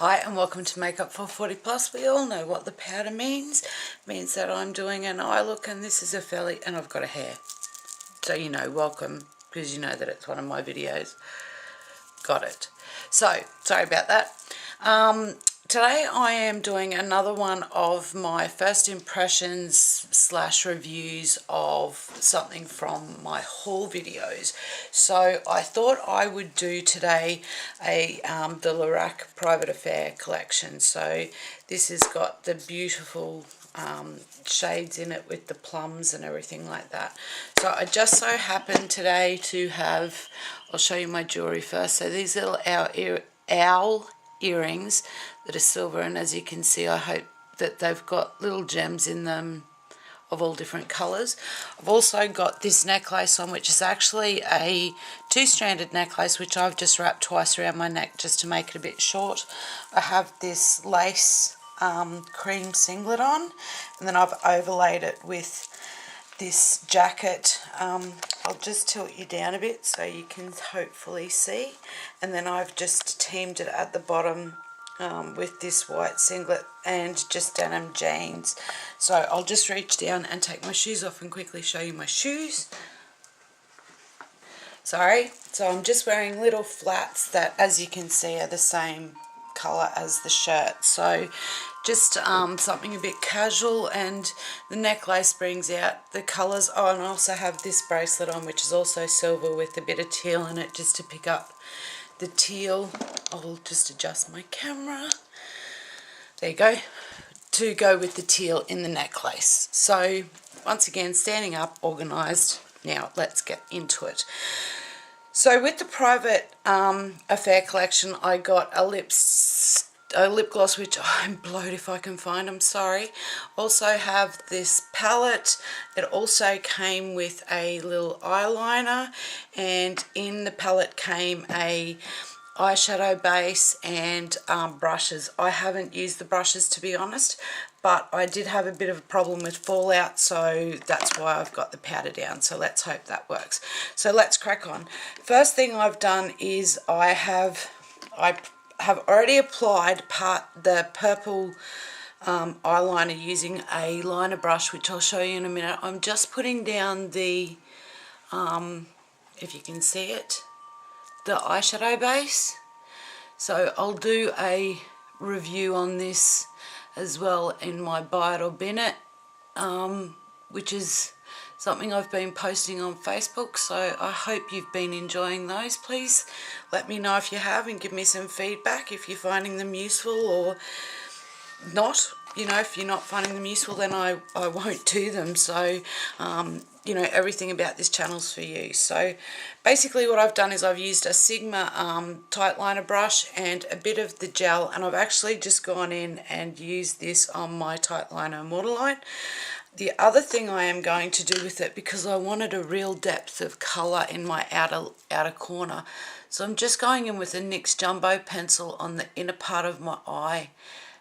Hi and welcome to Makeup440plus. We all know what the powder means. It means that I'm doing an eye look and this is a fairly, and I've got a hair. So you know, welcome, because you know that it's one of my videos. Got it. So, sorry about that. Today I am doing another one of my first impressions / reviews of something from my haul videos. So I thought I would do today the Lorac Private Affair collection. So this has got the beautiful shades in it with the plums and everything like that. So I just so happened today to have, I'll show you my jewellery first. So these little owl earrings that are silver, and as you can see, I hope that they've got little gems in them of all different colours. I've also got this necklace on, which is actually a two-stranded necklace, which I've just wrapped twice around my neck just to make it a bit short. I have this lace cream singlet on, and then I've overlaid it with this jacket. I'll just tilt you down a bit so you can hopefully see, and then I've just teamed it at the bottom with this white singlet and just denim jeans. So I'll just reach down and take my shoes off and quickly show you my shoes. Sorry, so I'm just wearing little flats that, as you can see, are the same colour as the shirt. So just something a bit casual, and the necklace brings out the colours. Oh, and I also have this bracelet on, which is also silver with a bit of teal in it, just to pick up the teal. I'll just adjust my camera. There you go. To go with the teal in the necklace. So once again, standing up, organised. Now let's get into it. So with the Private Affair collection, I got a lip gloss, which I'm blowed if I can find, I'm sorry. Also have this palette. It also came with a little eyeliner, and in the palette came a eyeshadow base and brushes. I haven't used the brushes, to be honest, but I did have a bit of a problem with fallout, so that's why I've got the powder down. So let's hope that works. So let's crack on. First thing I've done is I have already applied the purple eyeliner using a liner brush, which I'll show you in a minute. I'm just putting down the, if you can see it, the eyeshadow base. So I'll do a review on this as well in my Buy It or Bin It, which is something I've been posting on Facebook, so I hope you've been enjoying those. Please let me know if you have, and give me some feedback if you're finding them useful or not. You know, if you're not finding them useful, then I won't do them. So you know, everything about this channel's for you. So basically what I've done is I've used a Sigma tight liner brush and a bit of the gel, and I've actually just gone in and used this on my tight liner and waterline. The other thing I am going to do with it, because I wanted a real depth of colour in my outer corner, so I'm just going in with a NYX Jumbo pencil on the inner part of my eye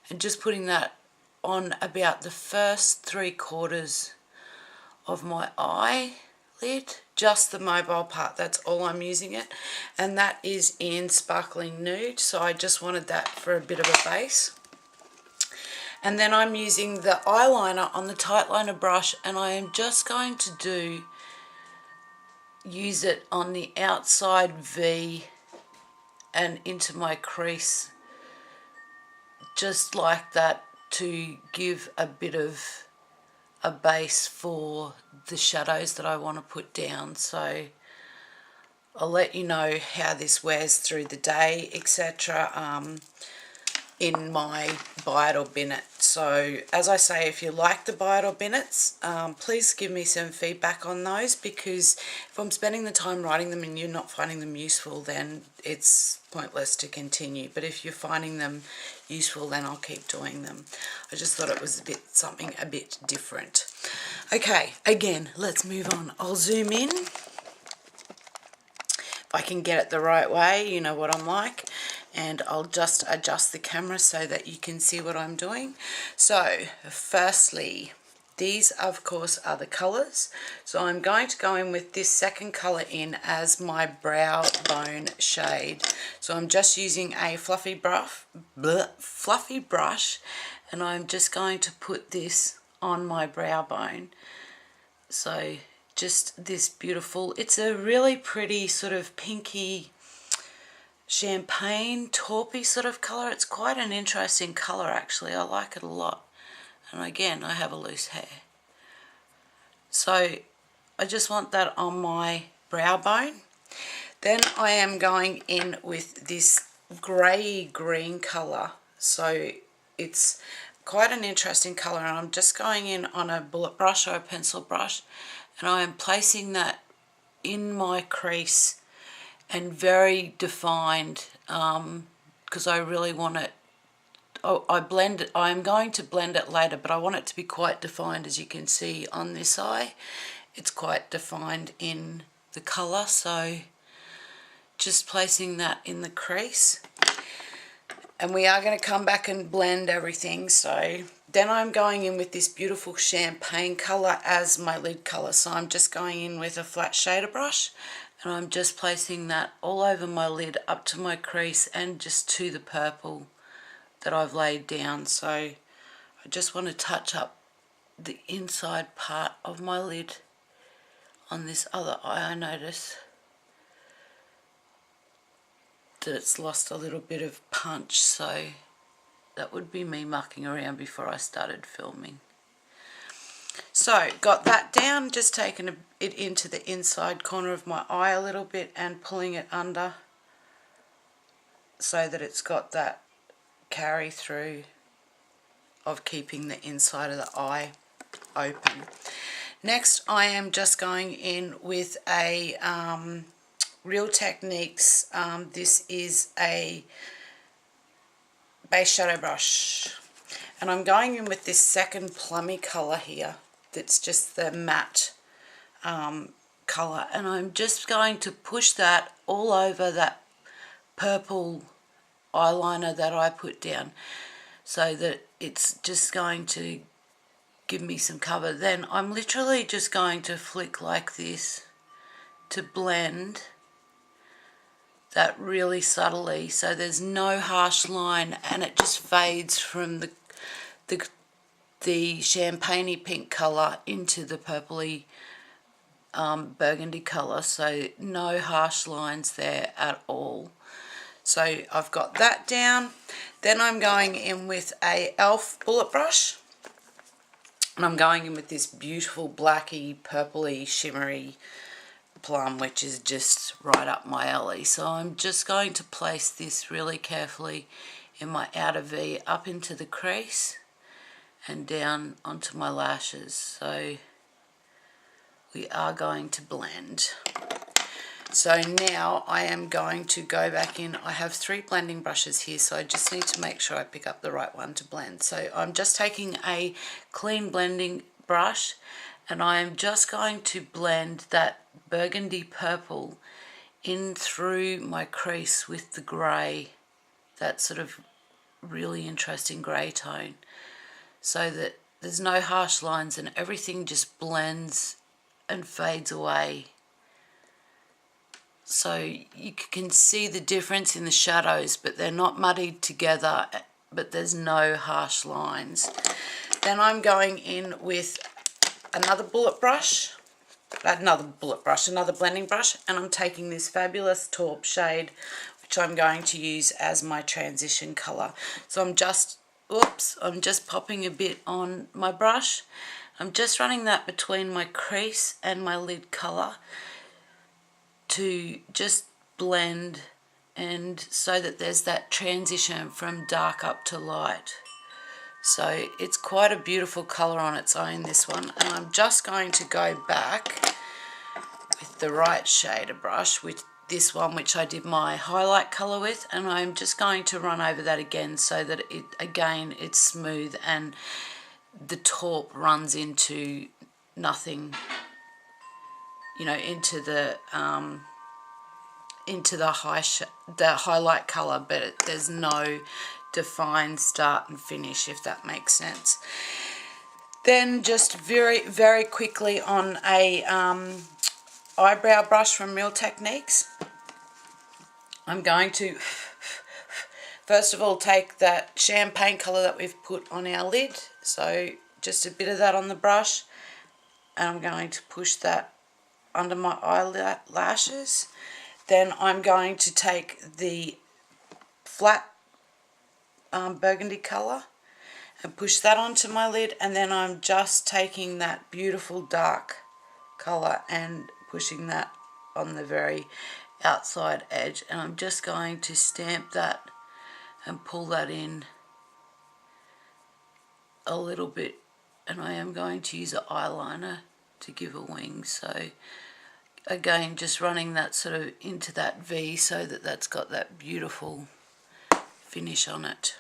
and just putting that on about the first 3/4 of my eyelid, just the mobile part. That's all I'm using it, and that is in Sparkling Nude, so I just wanted that for a bit of a base. And then I'm using the eyeliner on the tight liner brush, and I am just going to use it on the outside V and into my crease, just like that, to give a bit of a base for the shadows that I want to put down. So I'll let you know how this wears through the day, etc. In my Buy It or Bin It. So as I say, if you like the Buy It or Bin It's, please give me some feedback on those, because if I'm spending the time writing them and you're not finding them useful, then it's pointless to continue. But if you're finding them useful, then I'll keep doing them. I just thought it was something a bit different. Okay, again, let's move on. I'll zoom in. If I can get it the right way, you know what I'm like. And I'll just adjust the camera so that you can see what I'm doing. So firstly, these of course are the colours. So I'm going to go in with this second colour in as my brow bone shade. So I'm just using a fluffy brush, and I'm just going to put this on my brow bone. So just this beautiful, it's a really pretty sort of pinky champagne taupey sort of colour. It's quite an interesting colour actually. I like it a lot. And again, I have a loose hair. So I just want that on my brow bone. Then I am going in with this grey green colour. So it's quite an interesting colour, and I'm just going in on a bullet brush or a pencil brush, and I am placing that in my crease and very defined, because I really want it. I blend it. I'm going to blend it later, but I want it to be quite defined. As you can see on this eye, it's quite defined in the colour. So just placing that in the crease, and we are going to come back and blend everything. So then I'm going in with this beautiful champagne colour as my lid colour. So I'm just going in with a flat shader brush, and I'm just placing that all over my lid, up to my crease and just to the purple that I've laid down. So I just want to touch up the inside part of my lid on this other eye. I notice that it's lost a little bit of punch, so that would be me mucking around before I started filming. So got that down, just taking it into the inside corner of my eye a little bit and pulling it under so that it's got that carry through of keeping the inside of the eye open. Next I am just going in with a Real Techniques, this is a base shadow brush, and I'm going in with this second plummy colour here that's just the matte colour, and I'm just going to push that all over that purple eyeliner that I put down, so that it's just going to give me some cover. Then I'm literally just going to flick like this to blend that really subtly, so there's no harsh line, and it just fades from the champagne-y pink colour into the purpley burgundy colour, so no harsh lines there at all. So I've got that down. Then I'm going in with a e.l.f. bullet brush, and I'm going in with this beautiful blacky, purpley, shimmery plum, which is just right up my alley. So I'm just going to place this really carefully in my outer V, up into the crease and down onto my lashes. So we are going to blend. So now I am going to go back in. I have 3 blending brushes here, so I just need to make sure I pick up the right one to blend. So I'm just taking a clean blending brush, and I am just going to blend that burgundy purple in through my crease with the grey, that sort of really interesting grey tone, so that there's no harsh lines and everything just blends and fades away. So you can see the difference in the shadows, but they're not muddied together, but there's no harsh lines. Then I'm going in with another blending brush, and I'm taking this fabulous taupe shade, which I'm going to use as my transition colour. So I'm just popping a bit on my brush. I'm just running that between my crease and my lid colour to just blend, and so that there's that transition from dark up to light. So it's quite a beautiful colour on its own, this one, and I'm just going to go back with the right shader brush with this one, which I did my highlight colour with, and I'm just going to run over that again so that it's smooth and the taupe runs into nothing, into the highlight colour, but there's no defined start and finish, if that makes sense. Then just very quickly on a eyebrow brush from Real Techniques, I'm going to first of all take that champagne colour that we've put on our lid, so just a bit of that on the brush, and I'm going to push that under my eyelashes. Then I'm going to take the flat burgundy colour and push that onto my lid, and then I'm just taking that beautiful dark colour and pushing that on the very outside edge, and I'm just going to stamp that and pull that in a little bit, and I am going to use an eyeliner to give a wing, so again just running that sort of into that V so that that's got that beautiful finish on it.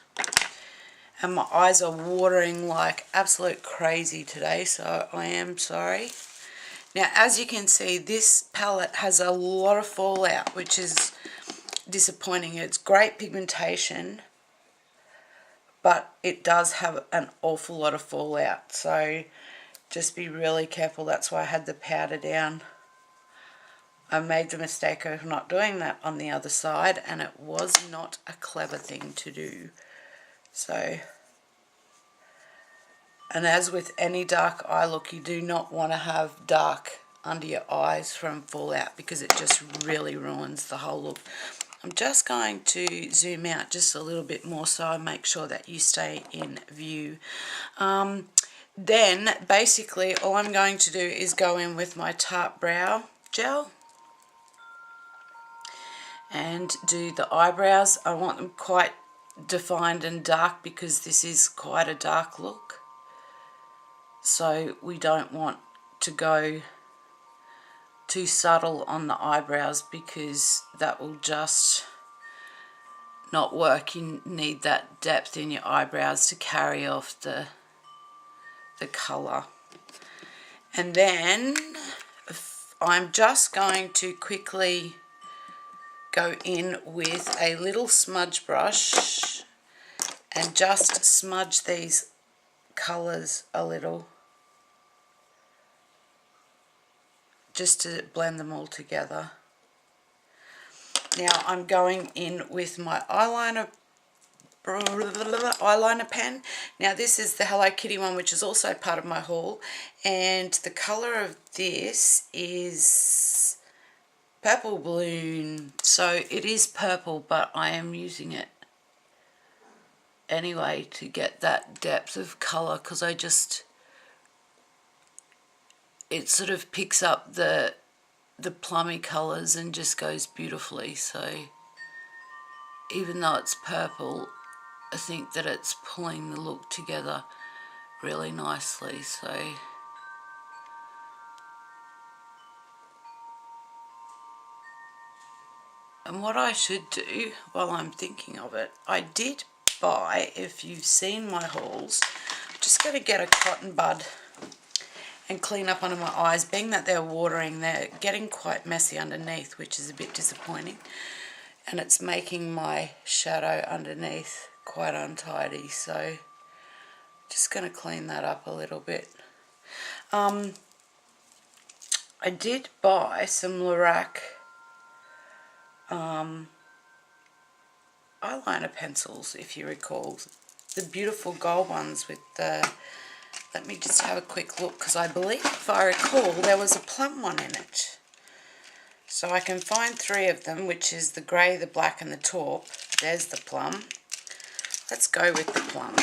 And my eyes are watering like absolute crazy today, so I am sorry. Now, as you can see, this palette has a lot of fallout, which is disappointing. It's great pigmentation, but it does have an awful lot of fallout, so just be really careful. That's why I had the powder down. I made the mistake of not doing that on the other side, and it was not a clever thing to do. So, and as with any dark eye look, you do not want to have dark under your eyes from fallout, because it just really ruins the whole look. I'm just going to zoom out just a little bit more so I make sure that you stay in view. Then basically all I'm going to do is go in with my Tarte Brow Gel and do the eyebrows. I want them quite defined and dark because this is quite a dark look. So we don't want to go too subtle on the eyebrows because that will just not work. You need that depth in your eyebrows to carry off the colour. And then I'm just going to quickly go in with a little smudge brush and just smudge these colours a little, just to blend them all together. Now I'm going in with my eyeliner pen. Now this is the Hello Kitty one, which is also part of my haul, and the colour of this is Purple Balloon. So it is purple, but I am using it anyway to get that depth of colour, because it sort of picks up the plummy colours and just goes beautifully. So even though it's purple, I think that it's pulling the look together really nicely. So and what I should do while I'm thinking of it, I did buy, if you've seen my hauls, I'm just going to get a cotton bud and clean up under my eyes. Being that they're watering, they're getting quite messy underneath, which is a bit disappointing, and it's making my shadow underneath quite untidy, so just going to clean that up a little bit. I did buy some Lorac eyeliner pencils, if you recall, the beautiful gold ones with the, let me just have a quick look, because I believe, if I recall, there was a plum one in it. So I can find 3 of them, which is the grey, the black and the taupe. There's the plum. Let's go with the plum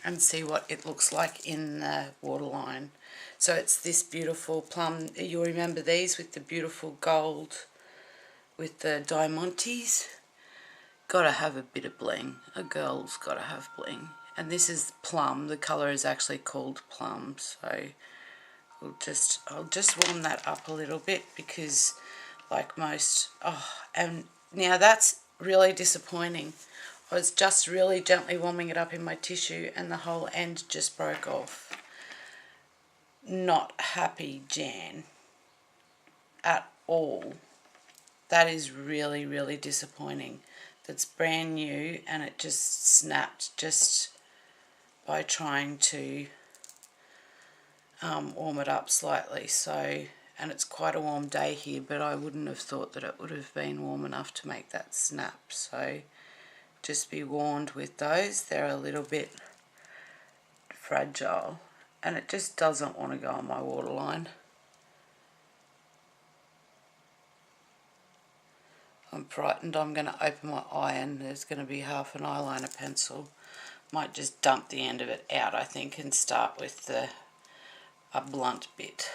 and see what it looks like in the waterline. So it's this beautiful plum. You'll remember these with the beautiful gold with the diamantes. Gotta have a bit of bling. A girl's gotta have bling. And this is plum. The colour is actually called plum. So I'll just warm that up a little bit, because like most, and now that's really disappointing. I was just really gently warming it up in my tissue and the whole end just broke off. Not happy, Jan, at all. That is really, really disappointing. That's brand new and it just snapped just by trying to warm it up slightly. So, and it's quite a warm day here, but I wouldn't have thought that it would have been warm enough to make that snap. So just be warned with those, they're a little bit fragile, and it just doesn't want to go on my waterline. I'm frightened I'm going to open my eye and there's going to be half an eyeliner pencil. Might just dump the end of it out, I think, and start with a blunt bit.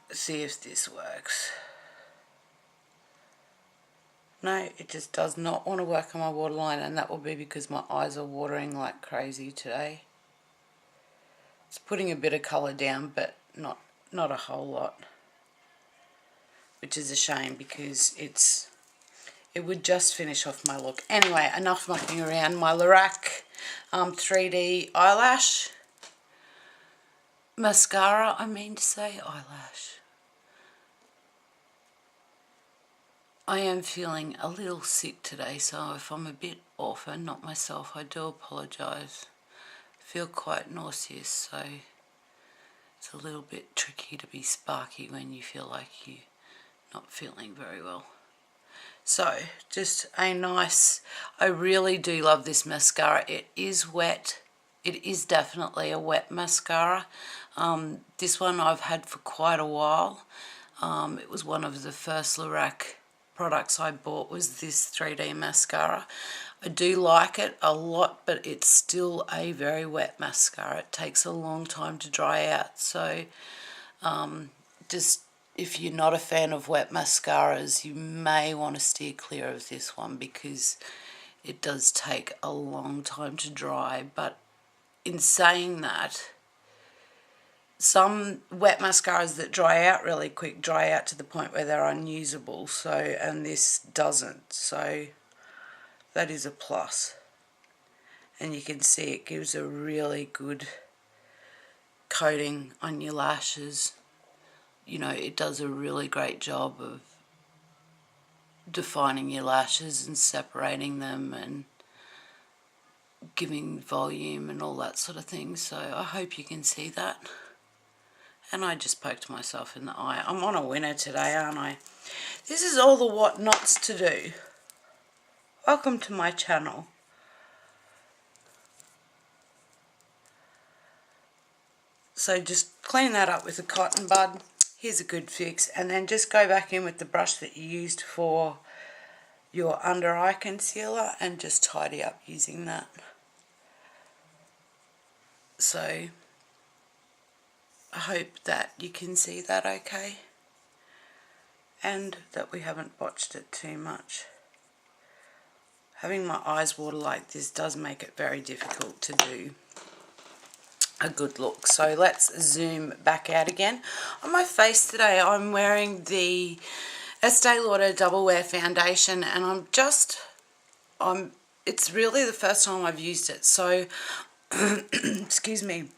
See if this works. No, it just does not want to work on my waterline, and that will be because my eyes are watering like crazy today. It's putting a bit of colour down, but not a whole lot, which is a shame because it would just finish off my look. Anyway, enough mucking around. My Lorac 3D eyelash mascara, I mean to say eyelash. I am feeling a little sick today, so if I'm a bit off and not myself, I do apologise. I feel quite nauseous, so it's a little bit tricky to be sparky when you feel like you're not feeling very well. So, just a nice, I really do love this mascara. It is wet. It is definitely a wet mascara. This one I've had for quite a while. It was one of the first Lorac products I bought, was this 3D mascara. I do like it a lot, but it's still a very wet mascara. It takes a long time to dry out, so just if you're not a fan of wet mascaras, you may want to steer clear of this one because it does take a long time to dry. But in saying that, some wet mascaras that dry out really quick dry out to the point where they're unusable, so, and this doesn't, so that is a plus. And you can see it gives a really good coating on your lashes. You know, it does a really great job of defining your lashes and separating them and giving volume and all that sort of thing, so I hope you can see that. And I just poked myself in the eye. I'm on a winner today, aren't I? This is all the what nots to do. Welcome to my channel. So just clean that up with a cotton bud. Here's a good fix. And then just go back in with the brush that you used for your under eye concealer and just tidy up using that. So I hope that you can see that okay, and that we haven't botched it too much. Having my eyes water like this does make it very difficult to do a good look. So let's zoom back out again. On my face today I'm wearing the Estee Lauder Double Wear Foundation, and it's really the first time I've used it, so excuse me,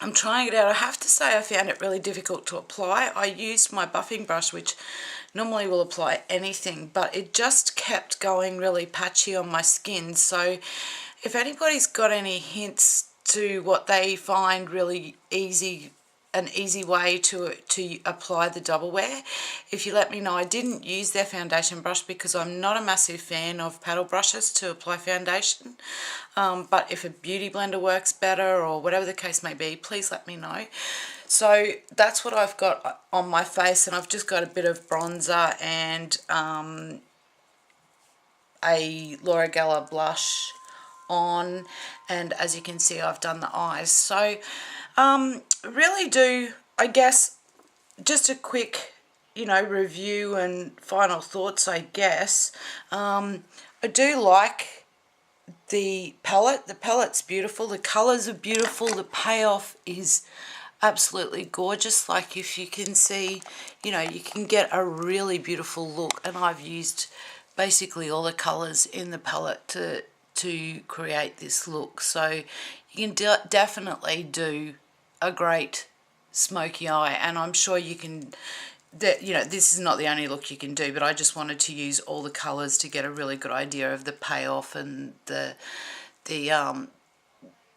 I'm trying it out. I have to say I found it really difficult to apply. I used my buffing brush, which normally will apply anything, but it just kept going really patchy on my skin. So if anybody's got any hints to what they find really an easy way to apply the double wear, if you let me know. I didn't use their foundation brush because I'm not a massive fan of paddle brushes to apply foundation, but if a beauty blender works better or whatever the case may be, please let me know. So that's what I've got on my face, and I've just got a bit of bronzer and a Lorac blush on, and as you can see I've done the eyes. So really do, I guess, just a quick, you know, review and final thoughts, I guess. I do like the palette. The palette's beautiful, the colours are beautiful, the payoff is absolutely gorgeous. Like, if you can see, you know, you can get a really beautiful look, and I've used basically all the colours in the palette to create this look. So you can definitely do a great smoky eye, and I'm sure you can, you know, this is not the only look you can do, but I just wanted to use all the colours to get a really good idea of the payoff and the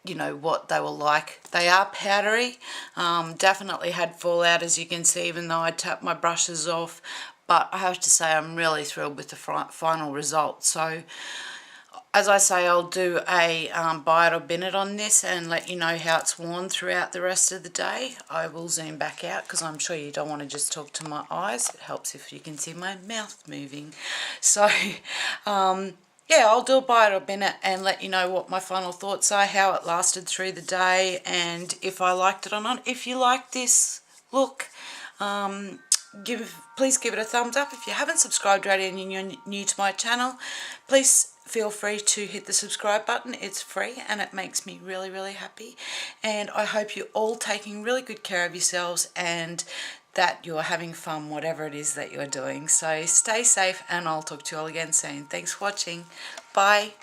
you know, what they were like. They are powdery. Definitely had fallout, as you can see, even though I tapped my brushes off. But I have to say I'm really thrilled with the final result. So as I say, I'll do a buy it or bin it on this and let you know how it's worn throughout the rest of the day. I will zoom back out because I'm sure you don't want to just talk to my eyes. It helps if you can see my mouth moving. So yeah, I'll do a buy it or bin it and let you know what my final thoughts are, how it lasted through the day, and if I liked it or not. If you like this look, please give it a thumbs up. If you haven't subscribed already and you're new to my channel, please feel free to hit the subscribe button. It's free and it makes me really, really happy. And I hope you're all taking really good care of yourselves and that you're having fun, whatever it is that you're doing. So stay safe and I'll talk to you all again soon. Thanks for watching. Bye.